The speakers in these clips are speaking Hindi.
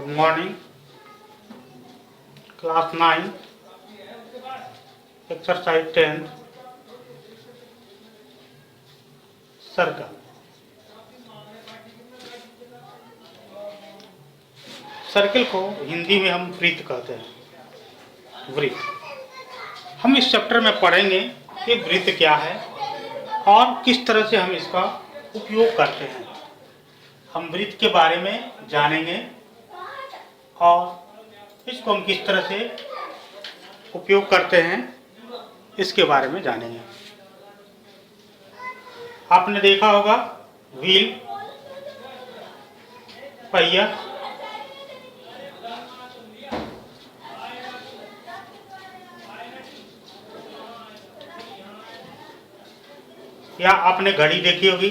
Good morning, class 9, exercise 10, circle. Circle को हिंदी में हम वृत्त कहते हैं। वृत्त हम इस चैप्टर में पढ़ेंगे कि वृत्त क्या है और किस तरह से हम इसका उपयोग करते हैं। हम वृत्त के बारे में जानेंगे और इसको हम किस तरह से उपयोग करते हैं इसके बारे में जानेंगे। आपने देखा होगा व्हील, पहिया, या आपने घड़ी देखी होगी।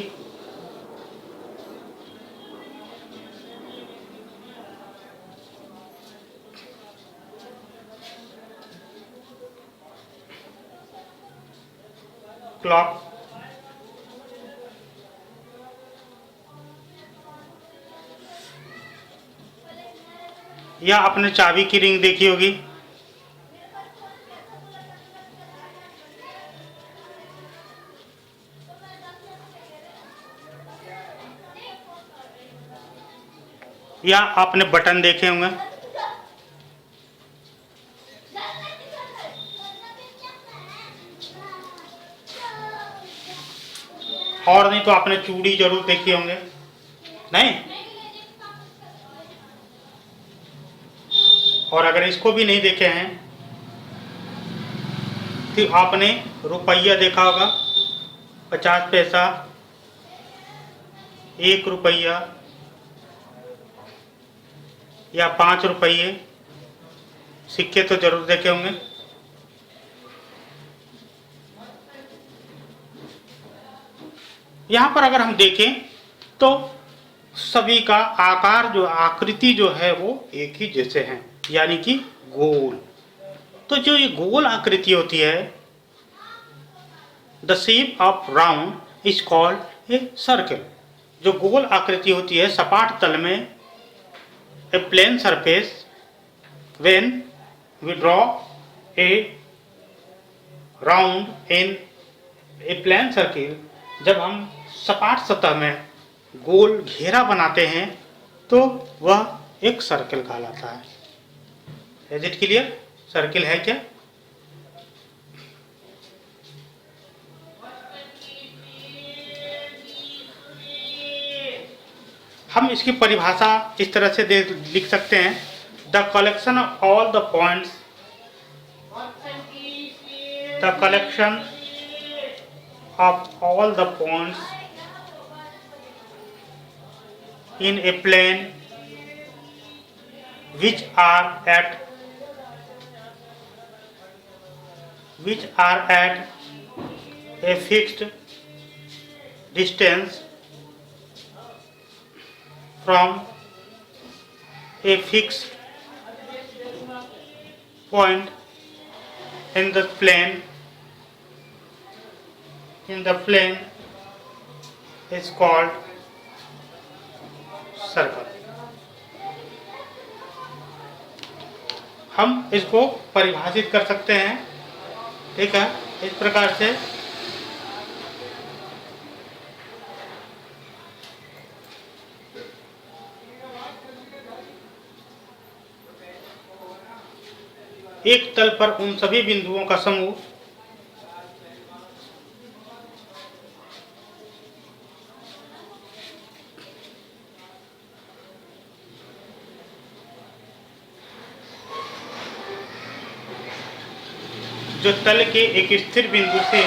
क्लॉक, या आपने चाबी की रिंग देखी होगी। या आपने बटन देखे होंगे। और नहीं तो आपने चूड़ी जरूर देखी होंगे, नहीं? और अगर इसको भी नहीं देखे हैं तो आपने रुपया देखा होगा, 50 पैसा, 1 रुपया या 5 रुपये, सिक्के तो जरूर देखे होंगे। यहाँ पर अगर हम देखें तो सभी का आकार जो आकृति जो है वो एक ही जैसे हैं, यानी कि गोल। तो जो ये गोल आकृति होती है, the shape of round is called a circle. जो गोल आकृति होती है सपाट तल में, a plane surface, when we draw a round in a plane circle, जब हम सपाट सतह में गोल घेरा बनाते हैं तो वह एक सर्कल कहलाता है। Is it clear? सर्कल है क्या? हम इसकी परिभाषा इस तरह से लिख सकते हैं, the collection of all the points, the collection of all the points in a plane which are at a fixed distance from a fixed point in the plane is called circle. हम इसको परिभाषित कर सकते हैं, ठीक है, इस प्रकार से। एक तल पर उन सभी बिंदुओं का समूह जो तल के एक स्थिर बिंदु से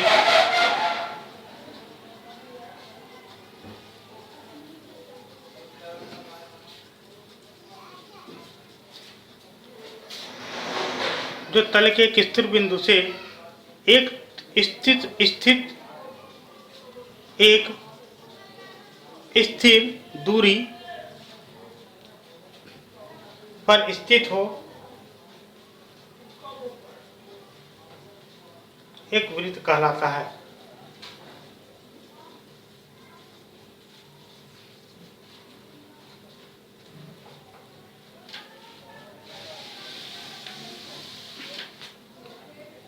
एक स्थिर दूरी पर स्थित हो, एक वृत्त कहलाता है।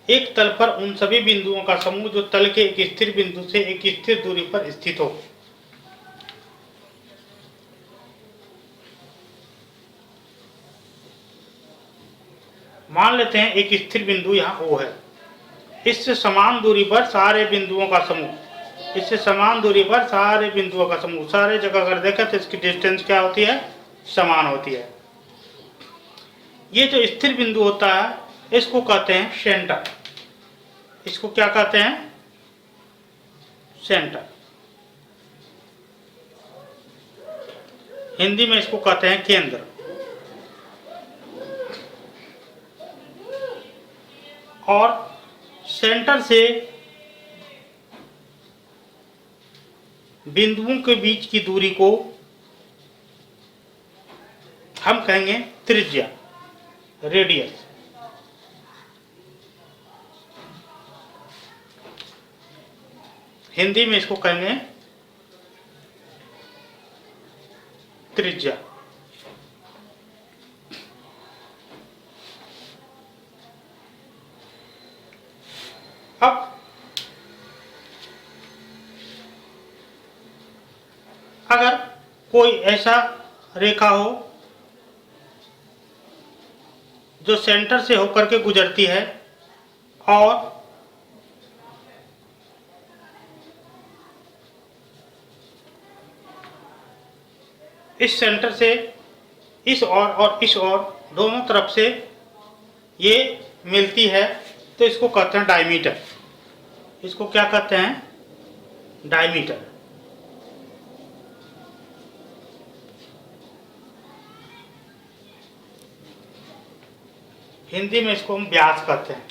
एक तल पर उन सभी बिंदुओं का समूह जो तल के एक स्थिर बिंदु से एक स्थिर दूरी पर स्थित हो। मान लेते हैं एक स्थिर बिंदु यहाँ O है, इससे समान दूरी पर सारे बिंदुओं का समूह, इससे समान दूरी पर सारे बिंदुओं का समूह, सारे जगह अगर देखें तो इसकी डिस्टेंस क्या होती है, समान होती है। ये जो स्थिर बिंदु होता है इसको कहते हैं सेंटर। इसको क्या कहते हैं, सेंटर। हिंदी में इसको कहते हैं केंद्र। और सेंटर से बिंदुओं के बीच की दूरी को हम कहेंगे त्रिज्या, रेडियस। हिंदी में इसको कहेंगे त्रिज्या। अब अगर कोई ऐसा रेखा हो जो सेंटर से होकर के गुजरती है और इस सेंटर से इस और इस ओर दोनों तरफ से ये मिलती है, तो इसको कहते हैं डायमीटर। इसको क्या कहते हैं, डायमीटर। हिंदी में इसको हम व्यास कहते हैं।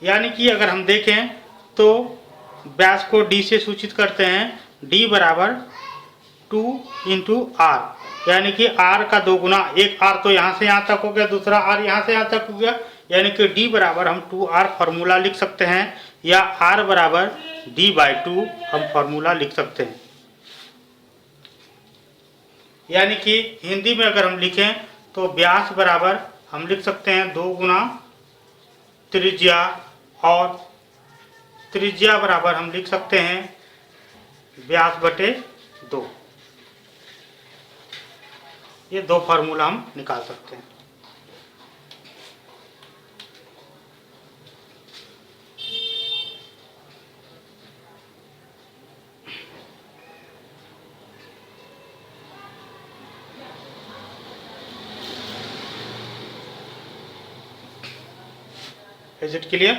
यानी कि अगर हम देखें तो व्यास को d से सूचित करते हैं, d बराबर 2 इंटू आर, यानी कि r का 2 गुना, एक r तो यहाँ से यहाँ तक हो गया, दूसरा r यहाँ से यहाँ तक हो गया, यानी कि d बराबर हम 2r फार्मूला लिख सकते हैं, या r बराबर d/2 हम फार्मूला लिख सकते हैं। यानी कि हिंदी में अगर हम लिखें तो व्यास बराबर हम लिख सकते हैं 2 गुना त्रिज्या, और त्रिज्या बराबर हम लिख सकते हैं व्यास बटे 2। ये 2 फार्मूला हम निकाल सकते हैं। Is it clear?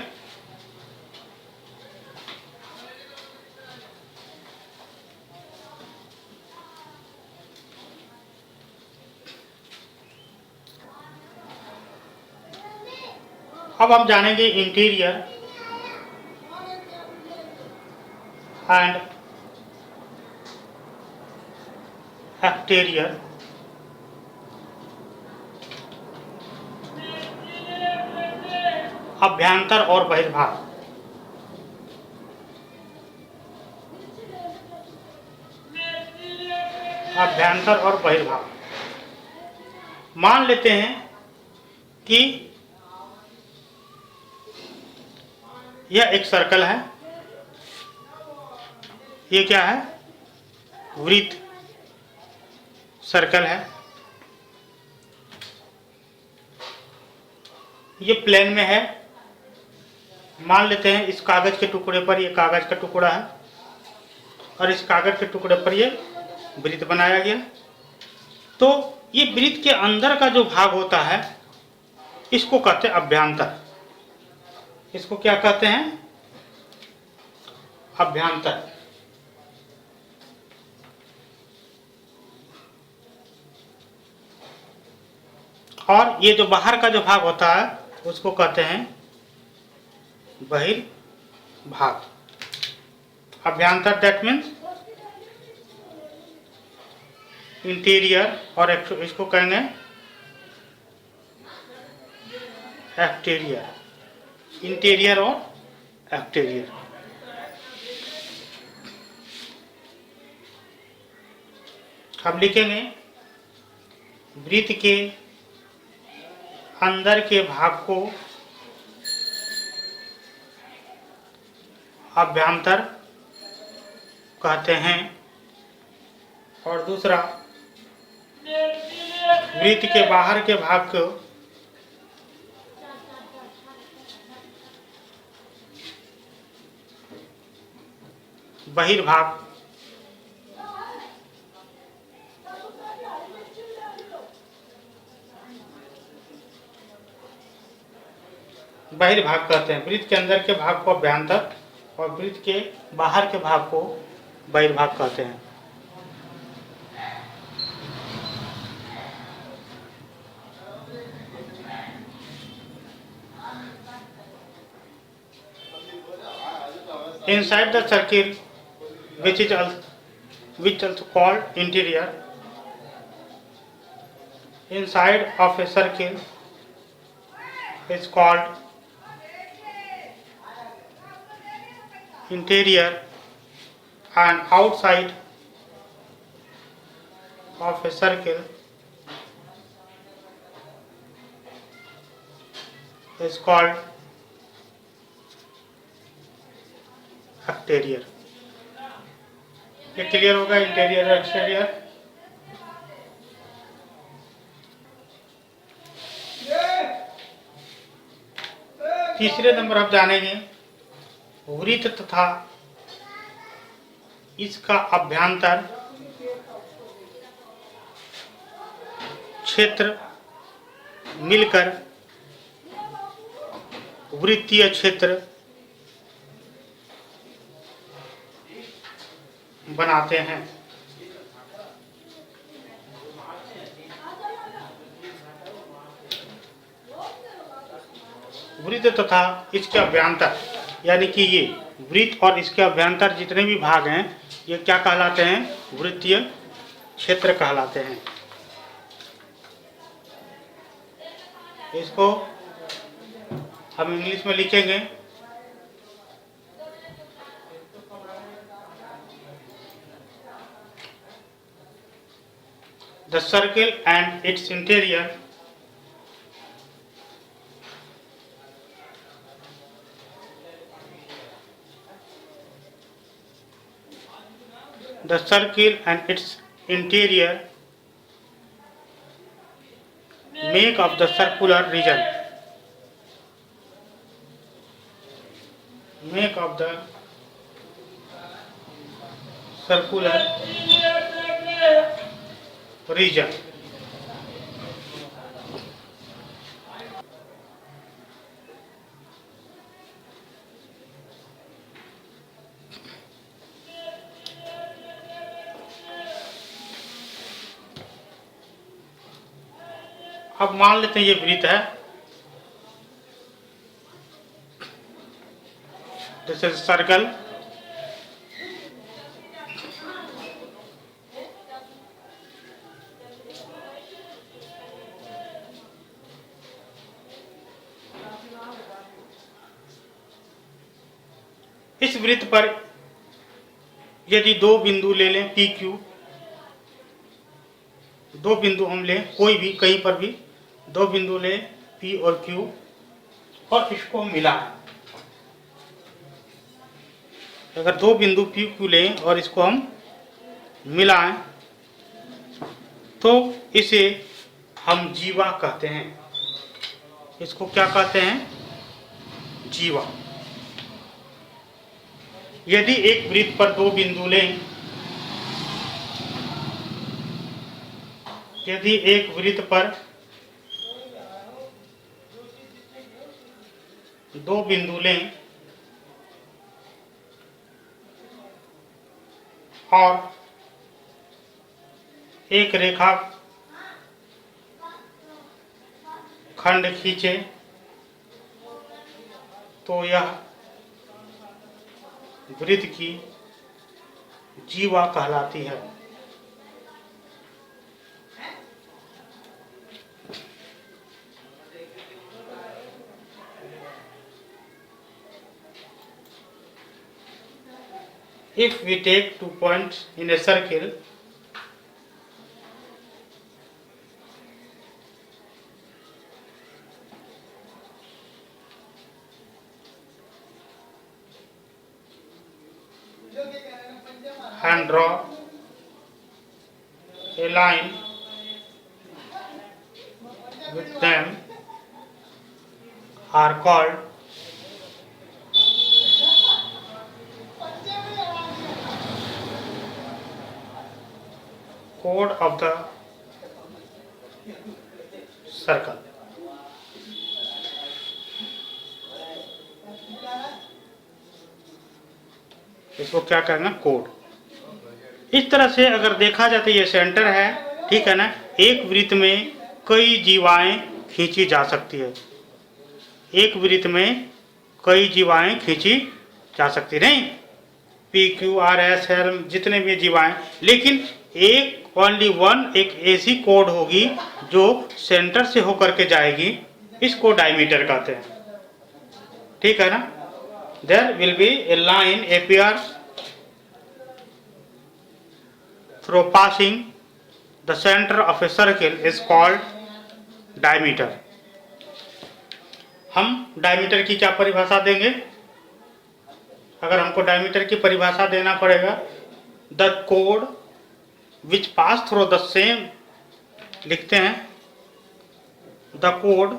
अब हम जानेंगे इंटीरियर एंड एक्सटीरियर। अभ्यंतर और बहिर्भाग। अभ्यंतर और बहिर्भाग। मान लेते हैं कि यह एक सर्कल है, ये क्या है, वृत्त सर्कल है। ये प्लेन में है। मान लेते हैं इस कागज के टुकड़े पर ये कागज का टुकड़ा है और इस कागज के टुकड़े पर ये वृत्त बनाया गया। तो ये वृत्त के अंदर का जो भाग होता है इसको कहते हैं अभ्यंतर। इसको क्या कहते हैं, अभ्यंतर। और ये जो बाहर का जो भाग होता है उसको कहते हैं बहिर्भाग। अभ्यंतर दैट मीन्स इंटीरियर, और इसको कहेंगे एक्सटीरियर। इंटीरियर और एक्सटीरियर। हम लिखेंगे वृत्त के अंदर के भाग को अभ्यंतर कहते हैं और दूसरा वृत्त के बाहर के भाग को बहिर्भाग कहते हैं। वृत्त के अंदर के भाग को अभ्यंतर और वृत्त के बाहर के भाग को बहिर्भाग कहते हैं। Inside the circle, which also called interior, inside of a circle is called interior, and outside of a circle is called exterior. ये क्लियर होगा, इंटीरियर और एक्सटीरियर। तीसरे नंबर आप जानेंगे वृत्त तथा इसका अभ्यंतर क्षेत्र मिलकर वृत्तीय क्षेत्र बनाते हैं। वृत्त तथा इसके अभ्यंतर यानी कि ये वृत्त और इसके अभ्यंतर जितने भी भाग हैं ये क्या कहलाते हैं? वृत्तीय क्षेत्र कहलाते हैं। इसको हम इंग्लिश में लिखेंगे The circle and its interior make up the circular region. Make up the circular region. अब मान लेते हैं ये वृत्त है, दिस इज सर्कल। इस वृत्त पर यदि दो बिंदु ले लें पी क्यू, दो बिंदु हम लें कोई भी कहीं पर भी दो बिंदु लें पी और क्यू और इसको मिलाएं। अगर दो बिंदु पी क्यू लें और इसको हम मिलाएं तो इसे हम जीवा कहते हैं। इसको क्या कहते हैं? जीवा। यदि एक वृत्त पर दो बिंदु लें, यदि एक वृत्त पर दो बिंदु लें और एक रेखा खंड खींचे तो यह वृत्त की जीवा कहलाती है। If we take 2 points in a circle, and draw a line with them are called chord of the circle. इसको क्या कहना, कोड। इस तरह से अगर देखा जाए तो ये सेंटर है, ठीक है ना। एक वृत्त में कई जीवाएं खींची जा सकती है, एक वृत्त में कई जीवाएं खींची जा सकती नहीं, P Q R S L जितने भी जीवाएं, लेकिन एक ओनली वन एक ऐसी कोड होगी जो सेंटर से होकर के जाएगी, इसको डायमीटर कहते हैं, ठीक है ना। There will be a line appear through passing the center of a circle is called diameter. हम डायमीटर की क्या परिभाषा देंगे? अगर हमको डायमीटर की परिभाषा देना पड़ेगा, the chord which pass through the same, लिखते हैं the chord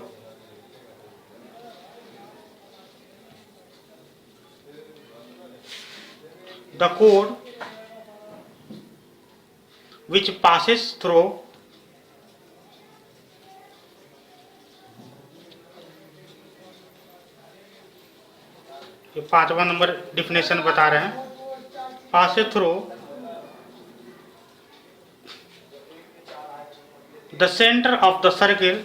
which passes through ये 5वां नंबर डिफिनेशन बता रहे हैं, passes through the center of the circle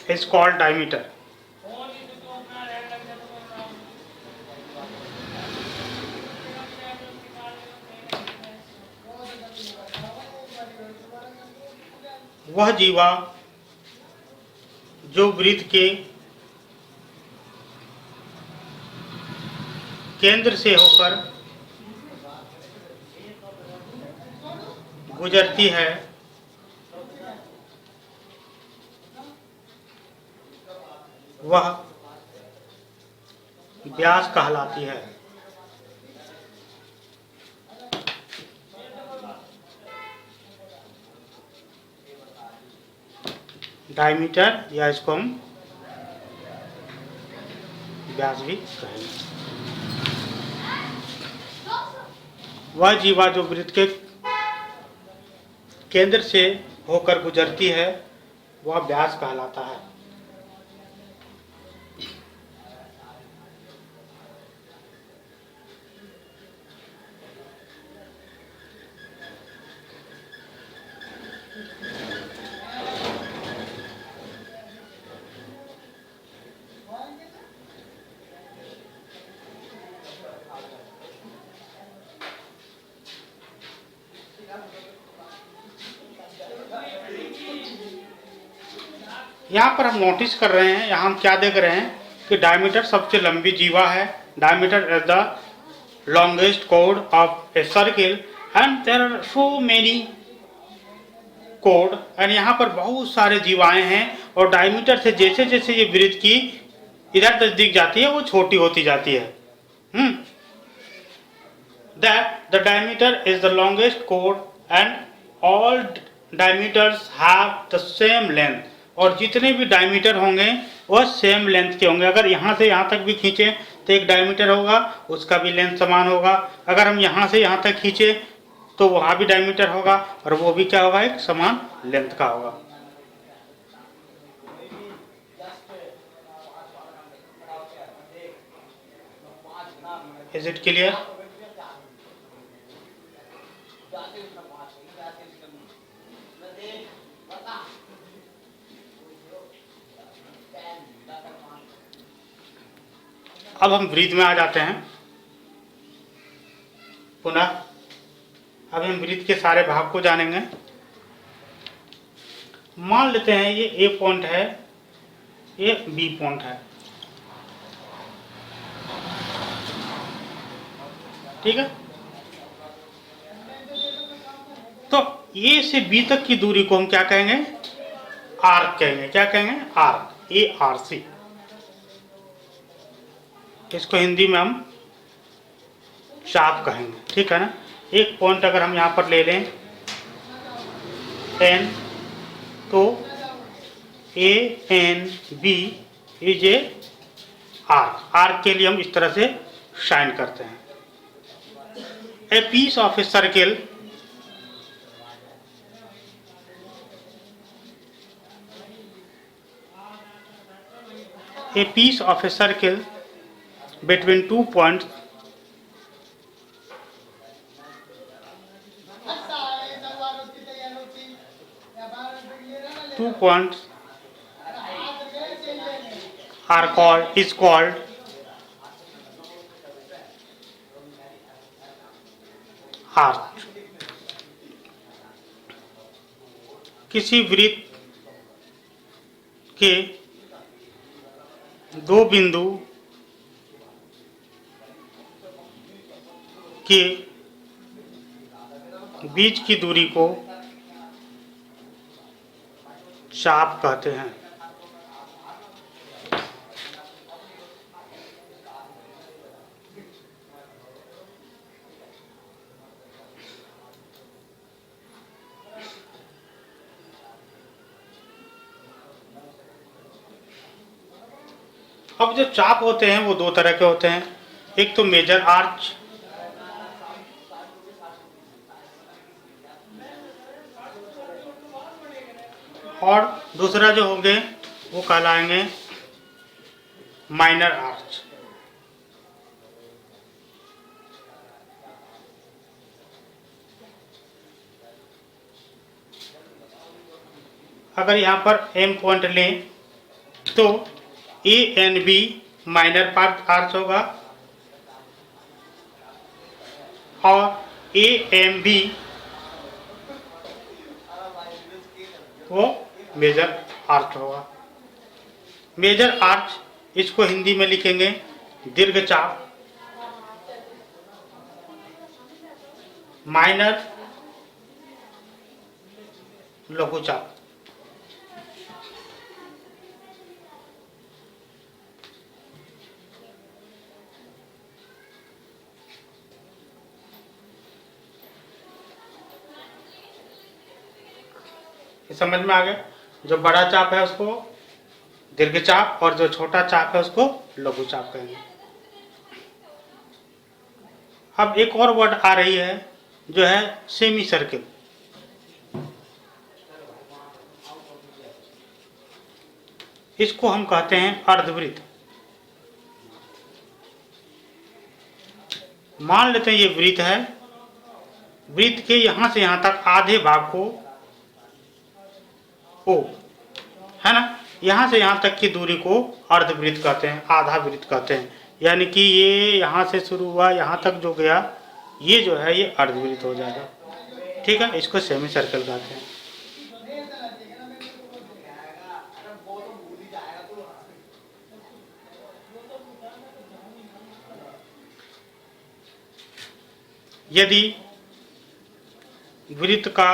is called diameter. वह जीवा जो वृत्त के केंद्र से होकर गुजरती है, वह व्यास कहलाती है। डायमीटर या इसको हम व्यास भी कहेंगे। वह जीवा जो वृत्त के केंद्र से होकर गुजरती है, वह व्यास कहलाता है। यहाँ पर हम नोटिस कर रहे हैं, यहाँ हम क्या देख रहे हैं कि डायमीटर सबसे लंबी जीवा है। Diameter is the longest code of a circle and there are so many code, and यहाँ पर बहुत सारे जीवाएं हैं, और डायमीटर से जैसे जैसे ये वृत्त की इधर नजदीक जाती है वो छोटी होती जाती है। That the diameter is the longest code and all diameters have the same length, और जितने भी डायमीटर होंगे वह सेम लेंथ के होंगे। अगर यहाँ से यहाँ तक भी खींचे तो एक डायमीटर होगा, उसका भी लेंथ समान होगा। अगर हम यहाँ से यहाँ तक खींचे तो वहाँ भी डायमीटर होगा, और वो भी क्या होगा, एक समान लेंथ का होगा। Is it clear? अब हम वृत्त में आ जाते हैं पुनः। अब हम वृत्त के सारे भाग को जानेंगे। मान लेते हैं ये ए पॉइंट है, ये बी पॉइंट है, ठीक है। तो ए से बी तक की दूरी को हम क्या कहेंगे, आर्क कहेंगे। क्या कहेंगे, आर्क, ए आर सी। इसको हिंदी में हम चाप कहेंगे, ठीक है ना। एक पॉइंट अगर हम यहाँ पर ले लें एन, तो A N B is a arc. Arc के लिए हम इस तरह से साइन करते हैं। A piece of a circle a piece of a circle between 2 points is called arc। किसी वृत्त के दो बिंदु के बीच की दूरी को चाप कहते हैं। अब जो चाप होते हैं वो दो तरह के होते हैं। एक तो मेजर आर्च, और दूसरा जो होंगे वो कहलाएंगे माइनर आर्च। अगर यहाँ पर एम पॉइंट लें तो A N B minor part arch होगा और ए एम बी वो मेजर आर्च होगा। मेजर आर्च इसको हिंदी में लिखेंगे दीर्घ चाप, माइनर लघु चाप। समझ में आ गया। जो बड़ा चाप है उसको दीर्घ चाप और जो छोटा चाप है उसको लघु चाप कहेंगे। अब एक और वर्ड आ रही है जो है सेमी सर्किल। इसको हम कहते हैं अर्धवृत्त। मान लेते हैं ये वृत्त है, वृत्त के यहां से यहां तक आधे भाग को ओ है ना, यहां से यहां तक की दूरी को अर्धवृत्त कहते हैं, आधा वृत्त कहते हैं। यानी कि ये यहां से शुरू हुआ यहां तक जो गया ये जो है ये अर्धवृत्त हो जाएगा, ठीक है। इसको सेमी सर्कल कहते हैं। यदि वृत्त का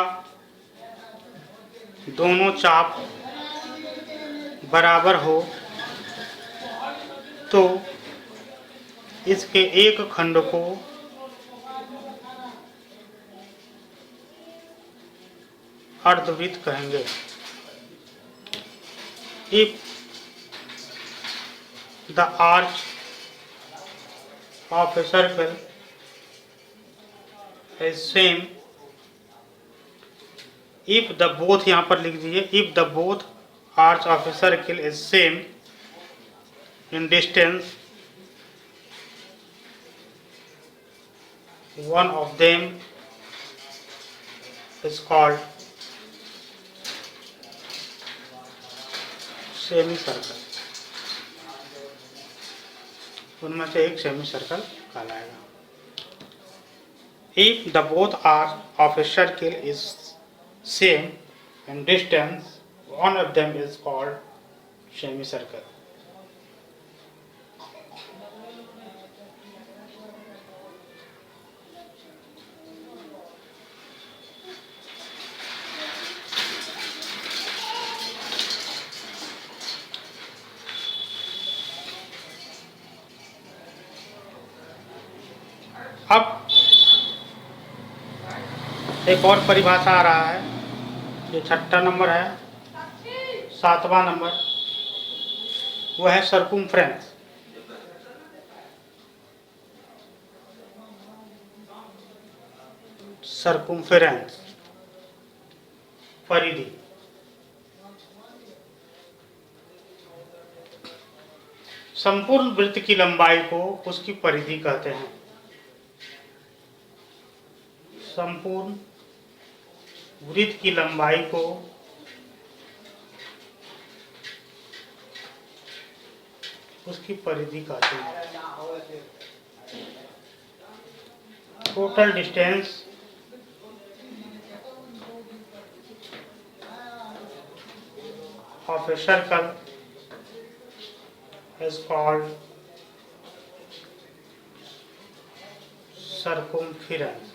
दोनों चाप बराबर हो तो इसके एक खंड को अर्धवृत्त कहेंगे। If the arch of a circle is same, if the both, यहाँ पर लिख दीजिए, if the both arch of a circle is same in distance, one of them is called semi circle. उनमें से एक सेमी सर्कल कहलाएगा। If the both arcs of a circle is same in distance, one of them is called semicircle। एक और परिभाषा आ रहा है, जो छठा नंबर है, 7वां नंबर, वो है सर्कुम्फ्रेंस। सर्कुम्फेरेंस, परिधि। संपूर्ण वृत्त की लंबाई को उसकी परिधि कहते हैं। संपूर्ण वृत्त की लंबाई को उसकी परिधि कहते हैं। Total distance of a circle is called circumference.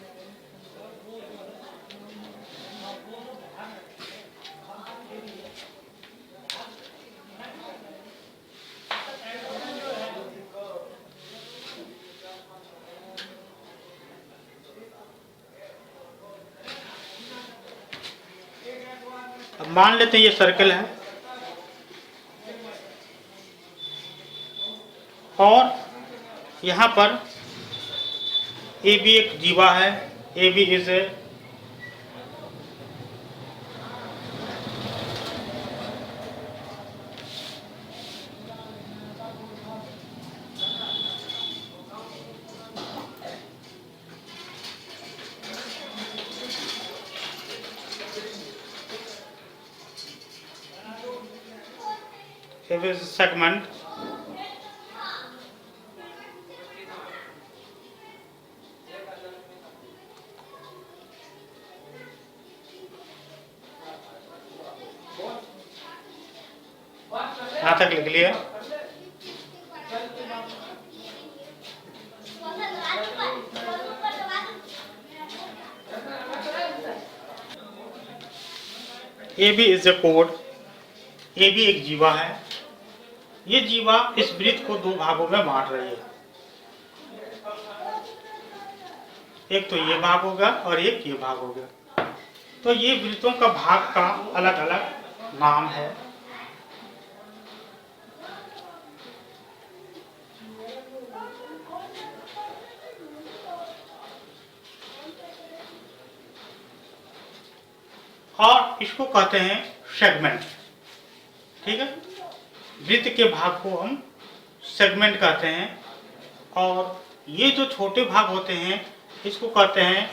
अब मान लेते हैं ये सर्कल है और यहाँ पर ए बी एक जीवा है। A B is a segment यहाँ तक लिख लिया। ए बी इज ए कोड। ए बी एक जीवा है। ये जीवा इस वृत्त को दो भागों में बांट रही है। एक तो ये भाग होगा और एक ये भाग होगा। तो ये वृत्तों का भाग का अलग अलग नाम है। और इसको कहते हैं सेगमेंट। ठीक है, वृत्त के भाग को हम सेगमेंट कहते हैं। और ये जो छोटे भाग होते हैं इसको कहते हैं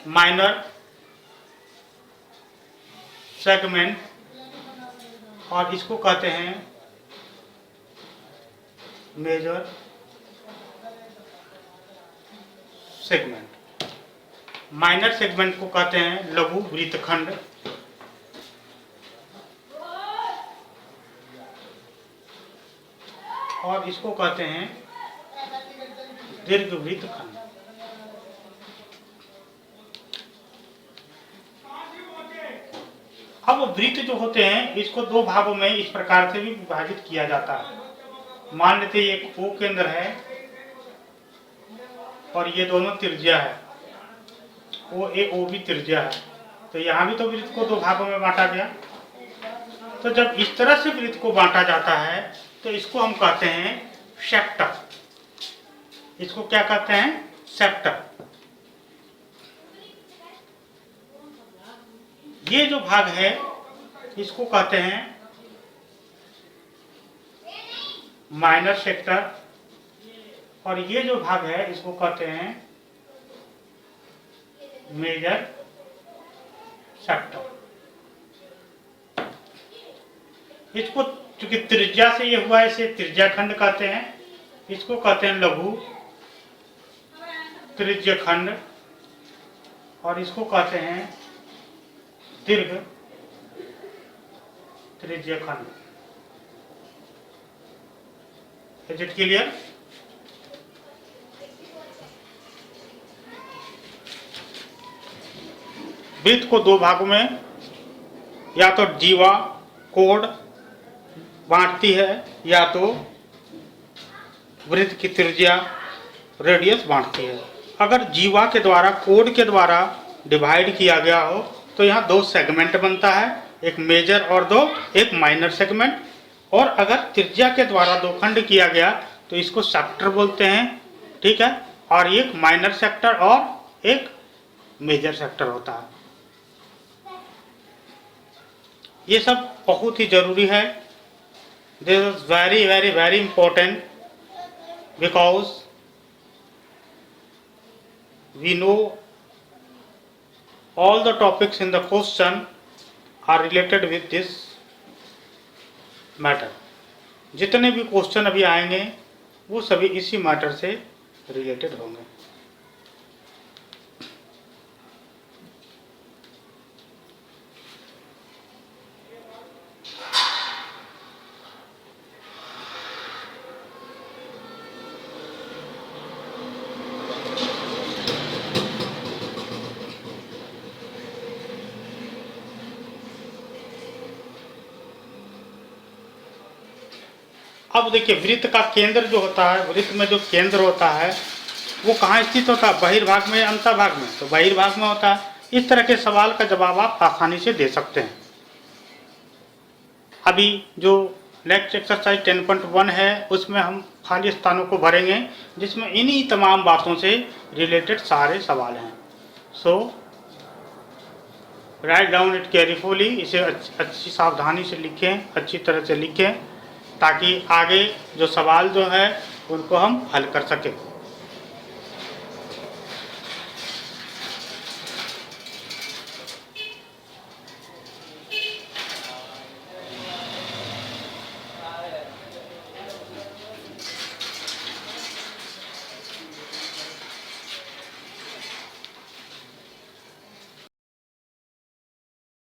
माइनर सेगमेंट, और इसको कहते हैं मेजर सेगमेंट। माइनर सेगमेंट को कहते हैं लघु वृत्तखंड, और इसको कहते हैं दीर्घ वृत्तखंड। अब वृत्त जो होते हैं इसको दो भागों में इस प्रकार से भी विभाजित किया जाता है। मान लेते हैं एक ओ केंद्र है और ये दोनों त्रिज्या है, ओ ए ओ बी त्रिज्या है। तो यहाँ भी तो वृत्त को दो भागों में बांटा गया। तो जब इस तरह से वृत्त को बांटा जाता है तो इसको हम कहते हैं सेक्टर। इसको क्या कहते हैं? सेक्टर। ये जो भाग है इसको कहते हैं माइनर सेक्टर, और ये जो भाग है इसको कहते हैं मेजर सेक्टर। इसको चूंकि त्रिज्या से ये हुआ है इसे त्रिज्या खंड कहते हैं। इसको कहते हैं लघु त्रिज्य खंड, और इसको कहते हैं दीर्घ त्रिज्य खंड। Is it clear? वृत्त को दो भागों में या तो जीवा कोड बांटती है या तो वृत्त की त्रिज्या रेडियस बांटती है। अगर जीवा के द्वारा, कोड के द्वारा डिवाइड किया गया हो तो यहाँ दो सेगमेंट बनता है, एक मेजर और एक माइनर सेगमेंट। और अगर त्रिज्या के द्वारा दो खंड किया गया तो इसको सेक्टर बोलते हैं, ठीक है। और एक माइनर सेक्टर और एक मेजर सेक्टर होता है। ये सब बहुत ही जरूरी है। This is very very very important because we know all the topics in the question are related with this matter। जितने भी क्वेश्चन अभी आएंगे वो सभी इसी मैटर से रिलेटेड होंगे। अब देखिए, वृत्त का केंद्र जो होता है, वृत्त में जो केंद्र होता है वो कहाँ स्थित होता है, बहिर्भाग में या अंतर्भाग में? तो बहिर्भाग में होता है। इस तरह के सवाल का जवाब आप आसानी से दे सकते हैं। अभी जो नेक्स्ट एक्सरसाइज 10.1 है उसमें हम खाली स्थानों को भरेंगे, जिसमें इन्हीं तमाम बातों से रिलेटेड सारे सवाल हैं। सो राइट डाउन इट केयरफुली, इसे अच्छी सावधानी से लिखें, अच्छी तरह से लिखें, ताकि आगे जो सवाल जो है उनको हम हल कर सकें।